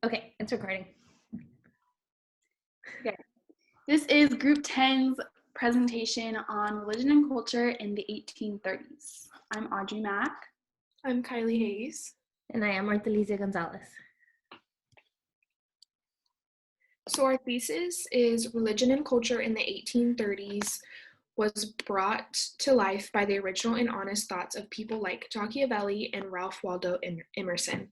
Okay, it's recording. Okay. This is Group 10's presentation on religion and culture in the 1830s. I'm Audrey Mack. I'm Kiley Hayes. And I am Marthalicia Gonzalez. So our thesis is Religion and Culture in the 1830s was brought to life by the original and honest thoughts of people like Machiavelli and Ralph Waldo Emerson.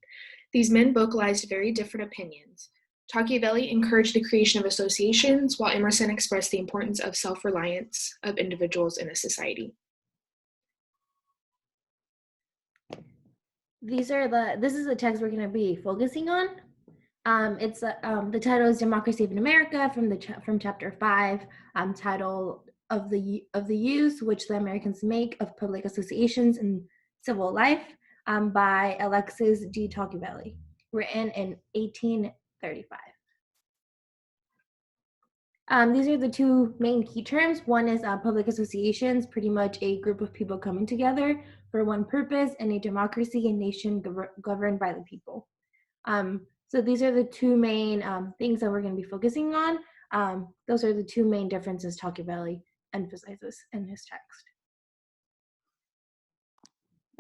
These men vocalized very different opinions. Machiavelli encouraged the creation of associations, while Emerson expressed the importance of self-reliance of individuals in a society. This is the text we're going to be focusing on. The title is Democracy in America from chapter 5, title of the use which the Americans make of public associations in civil life, by Alexis de Tocqueville, written in 1835. These are the two main key terms. One is public associations, pretty much a group of people coming together for one purpose, and a democracy, a nation governed by the people. So these are the two main things that we're going to be focusing on. Those are the two main differences Tocqueville emphasizes in his text.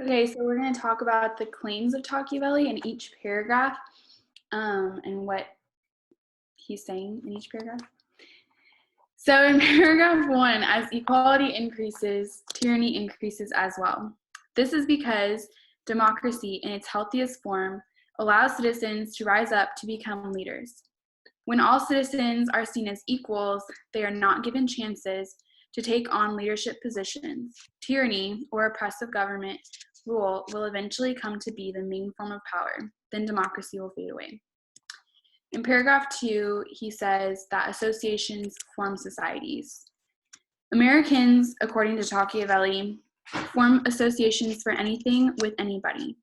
Okay, so we're going to talk about the claims of Tocqueville in each paragraph, and what he's saying in each paragraph. So in paragraph 1, as equality increases, tyranny increases as well. This is because democracy in its healthiest form allows citizens to rise up to become leaders. When all citizens are seen as equals, they are not given chances to take on leadership positions. Tyranny, or oppressive government rule, will eventually come to be the main form of power. Then democracy will fade away. In paragraph 2, he says that associations form societies. Americans, according to Tocqueville, form associations for anything with anybody.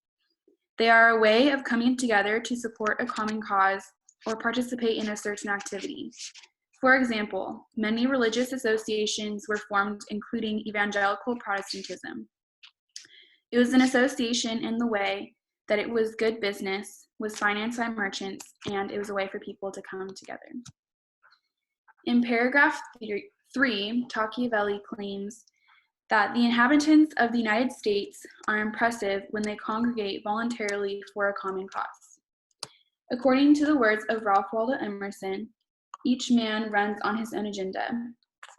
They are a way of coming together to support a common cause or participate in a certain activity. For example, many religious associations were formed, including evangelical Protestantism. It was an association in the way that it was good business, was financed by merchants, and it was a way for people to come together. In paragraph 3, Tocqueville claims that the inhabitants of the United States are impressive when they congregate voluntarily for a common cause. According to the words of Ralph Waldo Emerson, each man runs on his own agenda.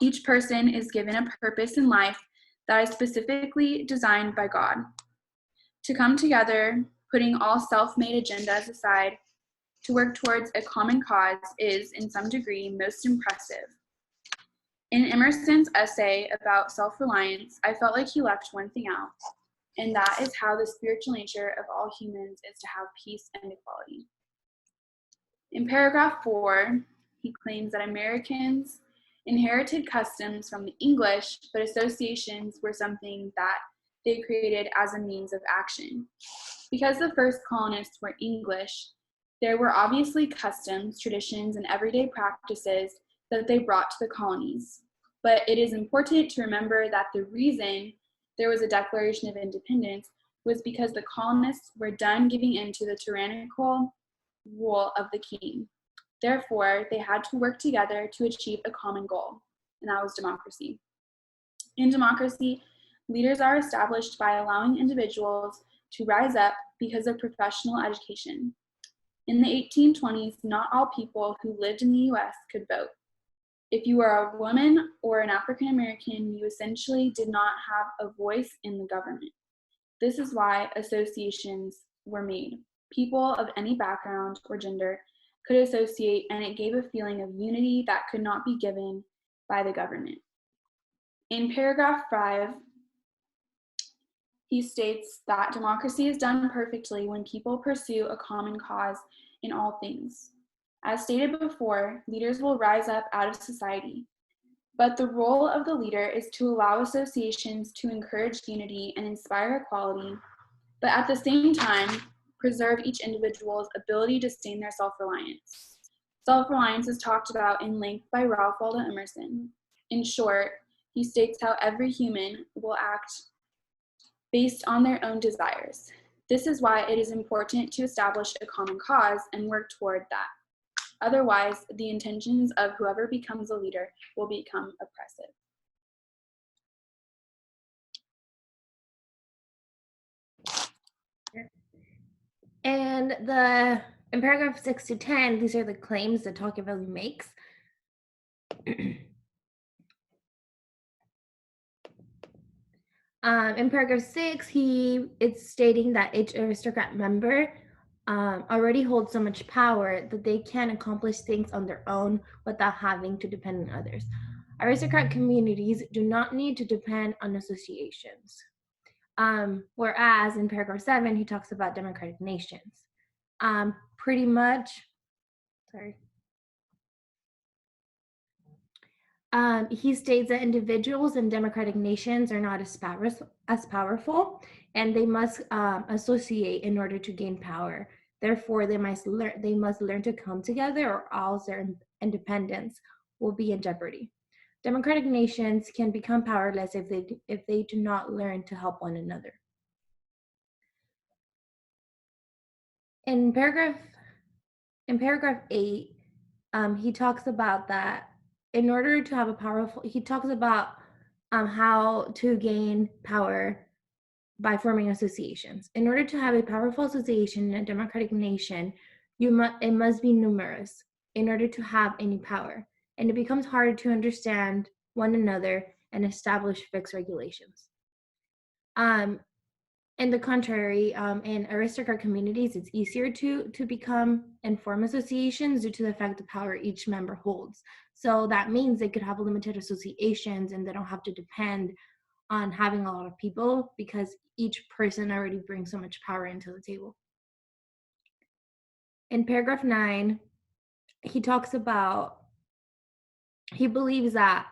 Each person is given a purpose in life that is specifically designed by God. To come together, putting all self-made agendas aside, to work towards a common cause is, in some degree, most impressive. In Emerson's essay about self-reliance, I felt like he left one thing out, and that is how the spiritual nature of all humans is to have peace and equality. In paragraph 4, he claims that Americans inherited customs from the English, but associations were something that they created as a means of action. Because the first colonists were English, there were obviously customs, traditions, and everyday practices that they brought to the colonies. But it is important to remember that the reason there was a Declaration of Independence was because the colonists were done giving in to the tyrannical rule of the king. Therefore, they had to work together to achieve a common goal, and that was democracy. In democracy, leaders are established by allowing individuals to rise up because of professional education. In the 1820s, not all people who lived in the U.S. could vote. If you were a woman or an African American, you essentially did not have a voice in the government. This is why associations were made. People of any background or gender could associate, and it gave a feeling of unity that could not be given by the government. In paragraph 5, he states that democracy is done perfectly when people pursue a common cause in all things. As stated before, leaders will rise up out of society, but the role of the leader is to allow associations to encourage unity and inspire equality, but at the same time, preserve each individual's ability to sustain their self-reliance. Self-reliance is talked about in length by Ralph Waldo Emerson. In short, he states how every human will act based on their own desires. This is why it is important to establish a common cause and work toward that. Otherwise, the intentions of whoever becomes a leader will become oppressive. And in paragraph 6 to 10, these are the claims that Tocqueville makes. In paragraph 6, it's stating that each aristocrat member already holds so much power that they can accomplish things on their own without having to depend on others. Aristocrat communities do not need to depend on associations. Whereas in paragraph 7, he talks about democratic nations. Pretty much, he states that individuals in democratic nations are not as powerful, and they must associate in order to gain power. Therefore, they must learn to come together, or else their independence will be in jeopardy. Democratic nations can become powerless if they do not learn to help one another. In paragraph 8, he talks about that in order to have a powerful, he talks about how to gain power by forming associations. In order to have a powerful association in a democratic nation, it must be numerous in order to have any power. And it becomes harder to understand one another and establish fixed regulations. In the contrary, in aristocrat communities, it's easier to become and form associations due to the fact of power each member holds. So that means they could have limited associations and they don't have to depend on having a lot of people because each person already brings so much power into the table. In paragraph 9, he believes that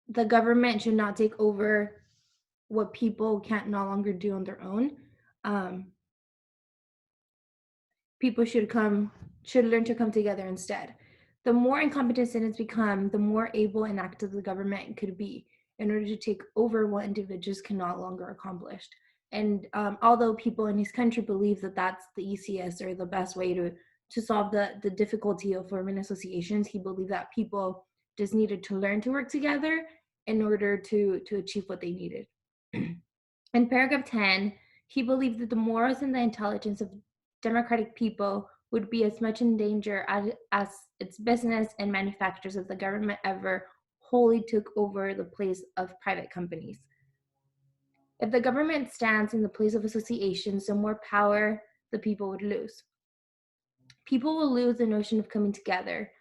the government should not take over what people can't no longer do on their own. People should learn to come together instead. The more incompetent citizens become, the more able and active the government could be in order to take over what individuals can no longer accomplish. And although people in his country believe that that's the easiest or the best way to solve the difficulty of forming associations, he believed that people just needed to learn to work together in order to achieve what they needed. In paragraph 10, he believed that the morals and the intelligence of democratic people would be as much in danger as its business and manufacturers if the government ever wholly took over the place of private companies. If the government stands in the place of associations, the more power the people would lose. People will lose the notion of coming together,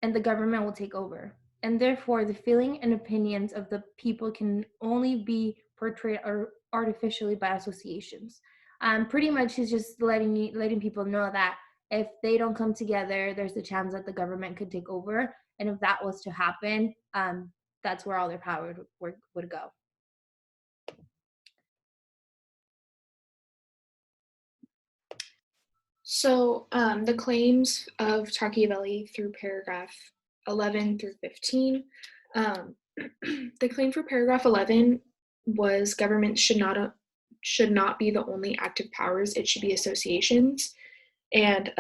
and the government will take over. And therefore, the feeling and opinions of the people can only be portrayed artificially by associations. Pretty much, he's just letting people know that if they don't come together, there's a chance that the government could take over. And if that was to happen, that's where all their power would go. So the claims of Machiavelli through paragraph 11 through 15. The claim for paragraph 11 was government should not be the only active powers, it should be associations. And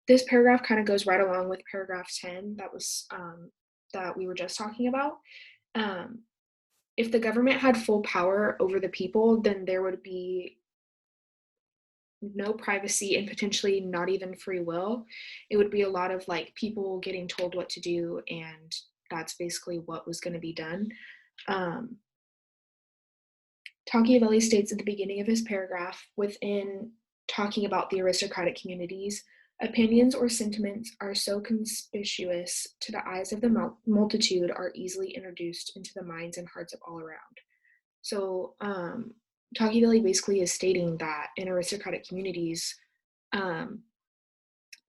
this paragraph kind of goes right along with paragraph 10 that we were just talking about. If the government had full power over the people, then there would be no privacy and potentially not even free will. It would be a lot of like people getting told what to do, and that's basically what was going to be done. Machiavelli states at the beginning of his paragraph, within talking about the aristocratic communities, opinions or sentiments are so conspicuous to the eyes of the multitude are easily introduced into the minds and hearts of all around. So Machiavelli basically is stating that in aristocratic communities,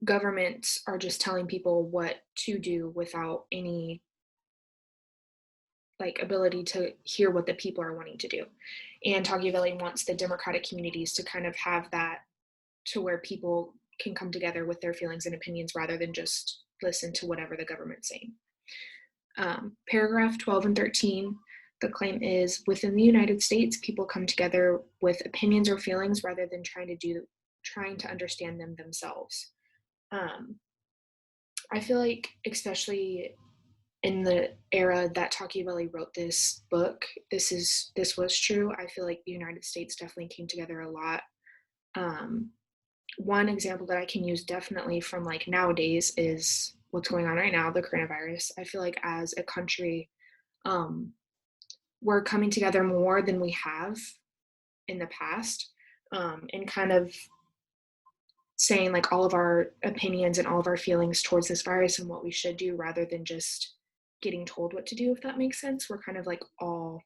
governments are just telling people what to do without any like ability to hear what the people are wanting to do. And Machiavelli wants the democratic communities to kind of have that to where people can come together with their feelings and opinions rather than just listen to whatever the government's saying. Paragraph 12 and 13 The claim is, within the United States, people come together with opinions or feelings rather than trying to understand them themselves. I feel like, especially in the era that Machiavelli wrote this book, this was true. I feel like the United States definitely came together a lot. One example that I can use definitely from like nowadays is what's going on right now, the coronavirus. I feel like as a country, we're coming together more than we have in the past, and kind of saying like all of our opinions and all of our feelings towards this virus and what we should do rather than just getting told what to do, if that makes sense. We're kind of like all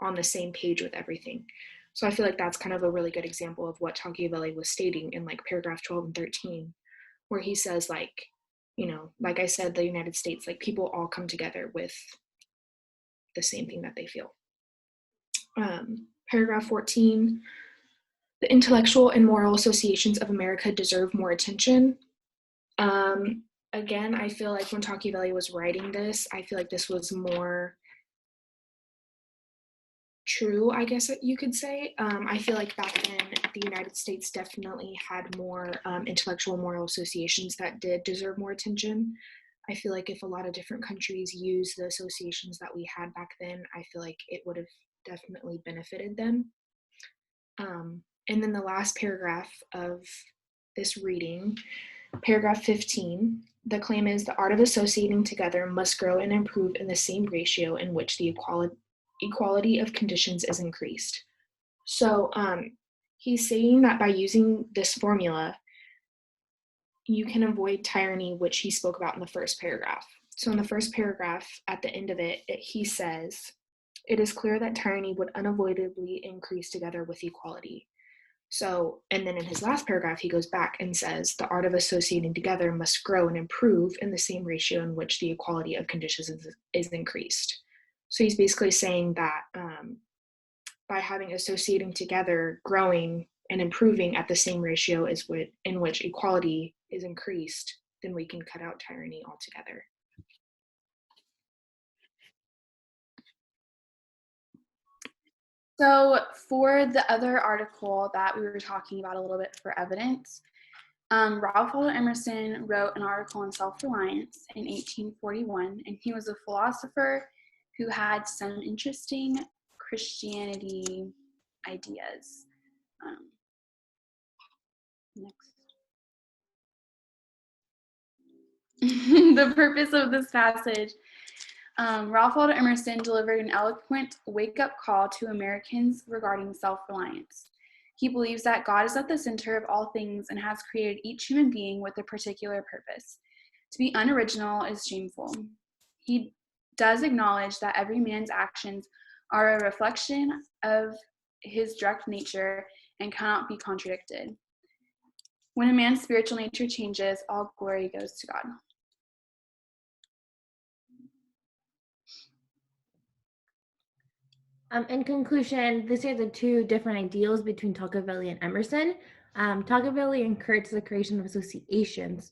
on the same page with everything. So I feel like that's kind of a really good example of what Machiavelli was stating in like paragraph 12 and 13, where he says like, you know, like I said, the United States, like people all come together with the same thing that they feel. Paragraph 14, the intellectual and moral associations of America deserve more attention. Again, I feel like when Machiavelli was writing this, I feel like this was more true, I guess you could say. I feel like back then, the United States definitely had more intellectual moral associations that did deserve more attention. I feel like if a lot of different countries used the associations that we had back then, I feel like it would have definitely benefited them. And then the last paragraph of this reading, paragraph 15, the claim is the art of associating together must grow and improve in the same ratio in which the equality of conditions is increased. So he's saying that by using this formula, you can avoid tyranny, which he spoke about in the first paragraph. So in the first paragraph, at the end of it, he says, it is clear that tyranny would unavoidably increase together with equality. So, and then in his last paragraph, he goes back and says, the art of associating together must grow and improve in the same ratio in which the equality of conditions is increased. So he's basically saying that by having associating together, growing and improving at the same ratio as in which equality is increased, then we can cut out tyranny altogether. So for the other article that we were talking about a little bit for evidence, Ralph Waldo Emerson wrote an article on self-reliance in 1841, and he was a philosopher who had some interesting Christianity ideas. Next. The purpose of this passage. Ralph Waldo Emerson delivered an eloquent wake-up call to Americans regarding self-reliance. He believes that God is at the center of all things and has created each human being with a particular purpose. To be unoriginal is shameful. He does acknowledge that every man's actions are a reflection of his direct nature and cannot be contradicted. When a man's spiritual nature changes, all glory goes to God. In conclusion, these are the two different ideals between Tocqueville and Emerson. Tocqueville encouraged the creation of associations.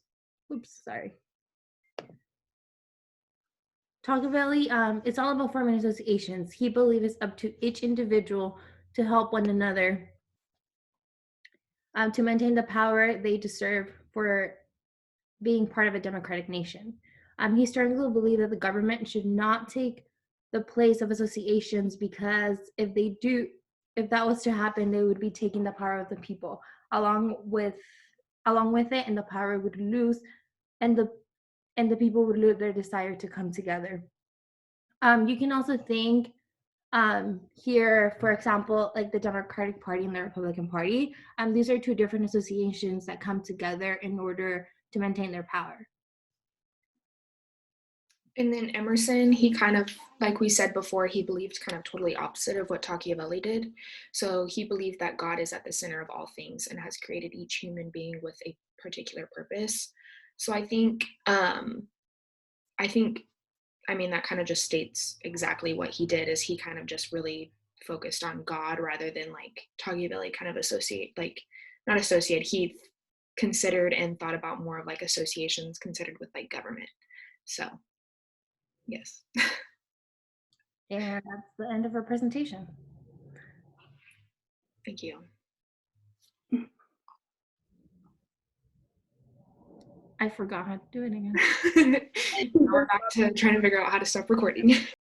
Tocqueville, it's all about forming associations. He believes it's up to each individual to help one another to maintain the power they deserve for being part of a democratic nation. He strongly believed that the government should not take the place of associations, because if that was to happen, they would be taking the power of the people along with it, and the power would lose, and the people would lose their desire to come together. You can also think here, for example, like the Democratic Party and the Republican Party. These are two different associations that come together in order to maintain their power. And then Emerson, he kind of, like we said before, he believed kind of totally opposite of what Machiavelli did. So he believed that God is at the center of all things and has created each human being with a particular purpose. So I think that kind of just states exactly what he did, is he kind of just really focused on God rather than like Machiavelli kind of he considered and thought about more of like associations considered with like government. So yes. And that's the end of our presentation. Thank you. I forgot how to do it again. Now we're back to trying to figure out how to stop recording.